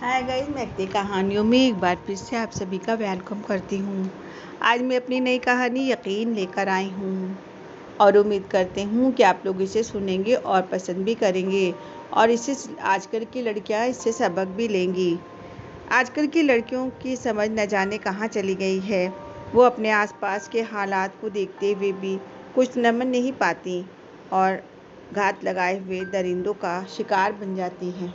Hi guys, मैं एकती कहानियों में एक बार फिर से आप सभी का वेलकम करती हूँ। आज मैं अपनी नई कहानी यकीन लेकर आई हूँ और उम्मीद करते हूँ कि आप लोग इसे सुनेंगे और पसंद भी करेंगे और इससे आजकल की लड़कियाँ इससे सबक भी लेंगी। आजकल की लड़कियों की समझ न जाने कहाँ चली गई है। वो अपने आसपास के हालात को देखते हुए भी कुछ समझ नहीं पाती और घात लगाए हुए दरिंदों का शिकार बन जाती हैं।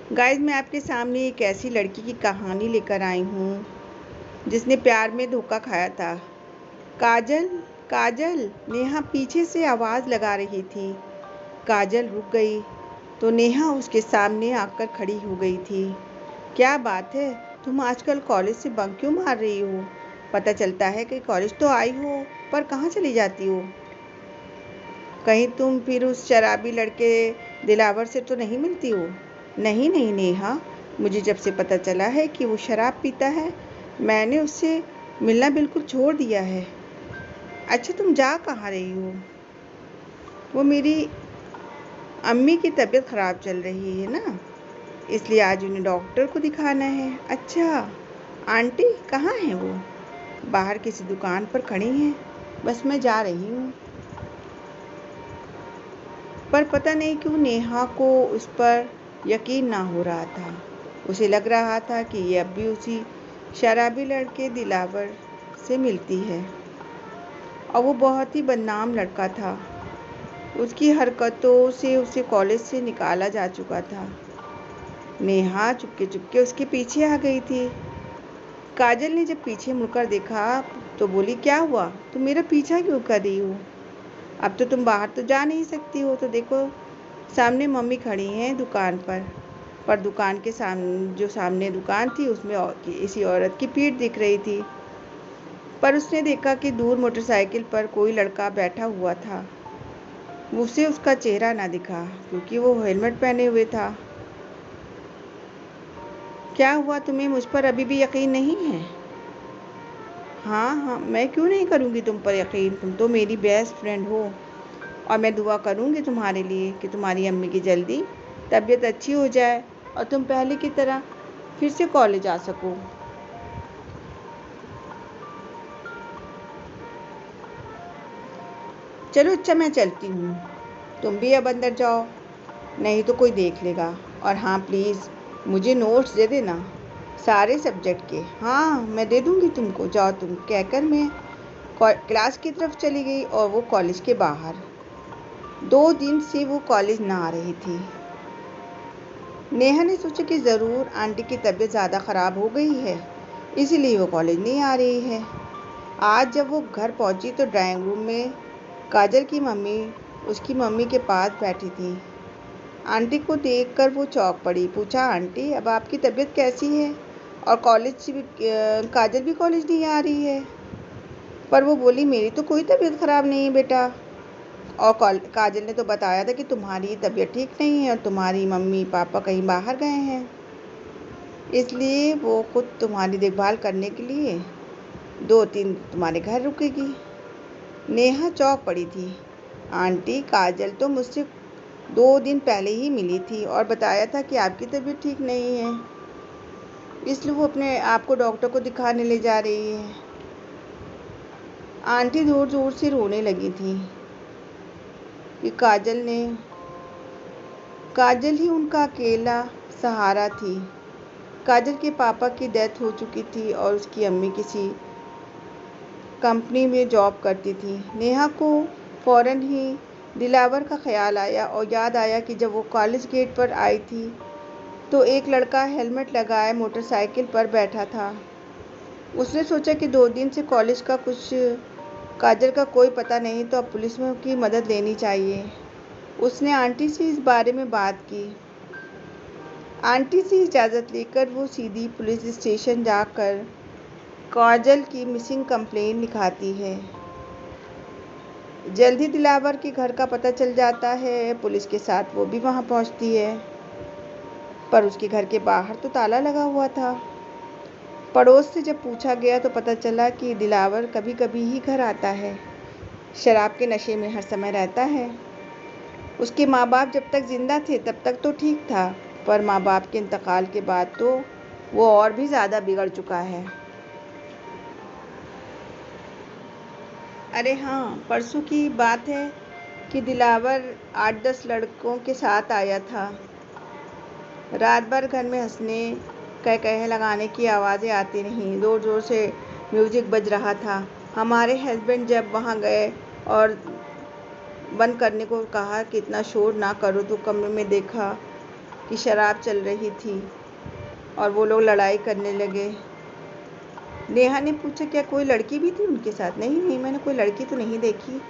गाइस, मैं आपके सामने एक ऐसी लड़की की कहानी लेकर आई हूँ जिसने प्यार में धोखा खाया था। काजल, काजल, नेहा पीछे से आवाज़ लगा रही थी। काजल रुक गई तो नेहा उसके सामने आकर खड़ी हो गई थी। क्या बात है, तुम आजकल कॉलेज से बंक क्यों मार रही हो? पता चलता है कि कॉलेज तो आई हो, पर कहाँ चली जाती हो? कहीं तुम फिर उस शराबी लड़के दिलावर से तो नहीं मिलती हो? नहीं नहीं नेहा, मुझे जब से पता चला है कि वो शराब पीता है, मैंने उससे मिलना बिल्कुल छोड़ दिया है। अच्छा, तुम जा कहाँ रही हो? वो मेरी अम्मी की तबीयत ख़राब चल रही है ना, इसलिए आज उन्हें डॉक्टर को दिखाना है। अच्छा, आंटी कहाँ हैं वो? बाहर किसी दुकान पर खड़ी हैं, बस मैं जा रही हूँ। पर पता नहीं क्यों नेहा को उस पर यकीन ना हो रहा था। उसे लग रहा था कि ये अब भी उसी शराबी लड़के दिलावर से मिलती है और वो बहुत ही बदनाम लड़का था। उसकी हरकतों से उसे कॉलेज से निकाला जा चुका था। नेहा चुपके चुपके उसके पीछे आ गई थी। काजल ने जब पीछे मुड़कर देखा तो बोली, क्या हुआ? तुम मेरा पीछा क्यों कर रही हो? अब तो तुम बाहर तो जा नहीं सकती हो। तो देखो, सामने मम्मी खड़ी हैं दुकान पर दुकान के सामने दुकान थी उसमें किसी औरत की पीठ दिख रही थी। पर उसने देखा कि दूर मोटरसाइकिल पर कोई लड़का बैठा हुआ था। उसे उसका चेहरा ना दिखा क्योंकि वो हेलमेट पहने हुए था। क्या हुआ, तुम्हें मुझ पर अभी भी यकीन नहीं है? हाँ हाँ, मैं क्यों नहीं करूँगी तुम पर यकीन? तुम तो मेरी बेस्ट फ्रेंड हो और मैं दुआ करूँगी तुम्हारे लिए कि तुम्हारी अम्मी की जल्दी तबीयत अच्छी हो जाए और तुम पहले की तरह फिर से कॉलेज आ सको। चलो अच्छा, मैं चलती हूँ। तुम भी अब अंदर जाओ, नहीं तो कोई देख लेगा। और हाँ प्लीज़, मुझे नोट्स दे देना सारे सब्जेक्ट के। हाँ, मैं दे दूँगी तुमको। जाओ तुम, कहकर मैं क्लास की तरफ चली गई और वो कॉलेज के बाहर। 2 दिन से वो कॉलेज ना आ रही थी। नेहा ने सोचा कि ज़रूर आंटी की तबीयत ज़्यादा ख़राब हो गई है, इसीलिए वो कॉलेज नहीं आ रही है। आज जब वो घर पहुंची तो ड्राइंग रूम में काजल की मम्मी उसकी मम्मी के पास बैठी थी। आंटी को देखकर वो चौंक पड़ी। पूछा, आंटी अब आपकी तबीयत कैसी है? और काजल भी कॉलेज नहीं आ रही है? पर वो बोली, मेरी तो कोई तबीयत ख़राब नहीं है बेटा। और काजल ने तो बताया था कि तुम्हारी तबीयत ठीक नहीं है और तुम्हारी मम्मी पापा कहीं बाहर गए हैं, इसलिए वो खुद तुम्हारी देखभाल करने के लिए 2 दिन तुम्हारे घर रुकेगी। नेहा चौंक पड़ी थी। आंटी, काजल तो मुझसे 2 दिन पहले ही मिली थी और बताया था कि आपकी तबीयत ठीक नहीं है, इसलिए वो अपने आप को डॉक्टर को दिखाने ले जा रही है। आंटी ज़ोर ज़ोर से रोने लगी थी कि काजल ही उनका अकेला सहारा थी। काजल के पापा की डेथ हो चुकी थी और उसकी अम्मी किसी कंपनी में जॉब करती थी। नेहा को फ़ौरन ही दिलावर का ख़्याल आया और याद आया कि जब वो कॉलेज गेट पर आई थी तो एक लड़का हेलमेट लगाए मोटरसाइकिल पर बैठा था। उसने सोचा कि 2 दिन से कॉलेज का कुछ काजल का कोई पता नहीं, तो अब पुलिस में की मदद लेनी चाहिए। उसने आंटी से इस बारे में बात की। आंटी से इजाज़त लेकर वो सीधी पुलिस स्टेशन जाकर काजल की मिसिंग कंप्लेंट लिखाती है। जल्द ही दिलावर के घर का पता चल जाता है। पुलिस के साथ वो भी वहाँ पहुँचती है, पर उसके घर के बाहर तो ताला लगा हुआ था। पड़ोस से जब पूछा गया तो पता चला कि दिलावर कभी कभी ही घर आता है, शराब के नशे में हर समय रहता है। उसके माँ बाप जब तक जिंदा थे तब तक तो ठीक था, पर माँ बाप के इंतकाल के बाद तो वो और भी ज़्यादा बिगड़ चुका है। अरे हाँ, परसों की बात है कि दिलावर 8-10 लड़कों के साथ आया था। रात भर घर में हंसने कह लगाने की आवाज़ें आती रहीं, ज़ोर ज़ोर से म्यूज़िक बज रहा था। हमारे हस्बैंड जब वहाँ गए और बंद करने को कहा कि इतना शोर ना करो, तो कमरे में देखा कि शराब चल रही थी और वो लोग लड़ाई करने लगे। नेहा ने पूछा, क्या कोई लड़की भी थी उनके साथ? नहीं नहीं, मैंने कोई लड़की तो नहीं देखी।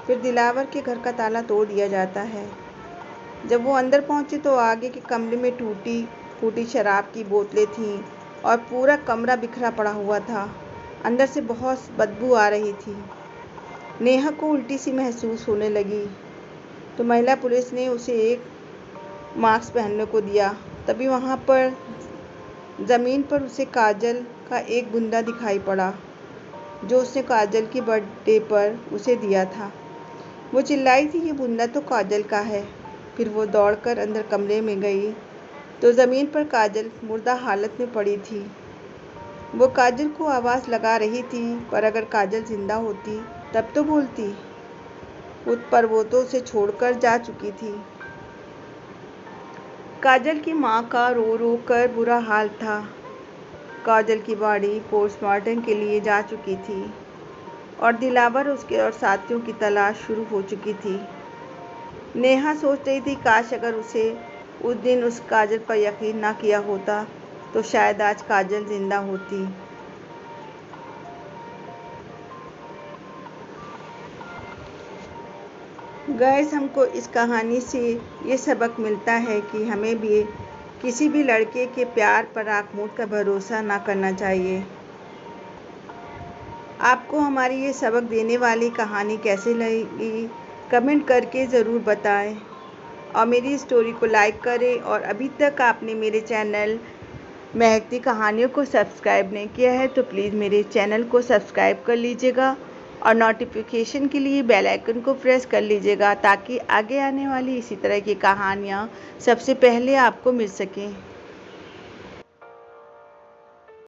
फिर दिलावर के घर का ताला तोड़ दिया जाता है। जब वो अंदर पहुंचे तो आगे के कमरे में टूटी फूटी शराब की बोतलें थीं और पूरा कमरा बिखरा पड़ा हुआ था। अंदर से बहुत बदबू आ रही थी। नेहा को उल्टी सी महसूस होने लगी तो महिला पुलिस ने उसे एक मास्क पहनने को दिया। तभी वहाँ पर ज़मीन पर उसे काजल का एक बूंदा दिखाई पड़ा, जो उसने काजल के बर्थडे पर उसे दिया था। वो चिल्लाई थी, ये बूंदा तो काजल का है। फिर वो दौड़कर अंदर कमरे में गई तो ज़मीन पर काजल मुर्दा हालत में पड़ी थी। वो काजल को आवाज़ लगा रही थी, पर अगर काजल जिंदा होती तब तो बोलती। पर वो तो उसे छोड़कर जा चुकी थी। काजल की माँ का रो रो कर बुरा हाल था। काजल की बॉडी पोस्टमार्टम के लिए जा चुकी थी और दिलावर उसके और साथियों की तलाश शुरू हो चुकी थी। नेहा सोच रही थी, काश अगर उसे उस दिन उस काजल पर यकीन ना किया होता तो शायद आज काजल जिंदा होती। गाइस, हमको इस कहानी से ये सबक मिलता है कि हमें भी किसी भी लड़के के प्यार पर आँख मूंद कर भरोसा ना करना चाहिए। आपको हमारी ये सबक देने वाली कहानी कैसी लगी, कमेंट करके ज़रूर बताएं और मेरी स्टोरी को लाइक करें। और अभी तक आपने मेरे चैनल महकती कहानियों को सब्सक्राइब नहीं किया है तो प्लीज़ मेरे चैनल को सब्सक्राइब कर लीजिएगा और नोटिफिकेशन के लिए बेल आइकन को प्रेस कर लीजिएगा, ताकि आगे आने वाली इसी तरह की कहानियाँ सबसे पहले आपको मिल सकें।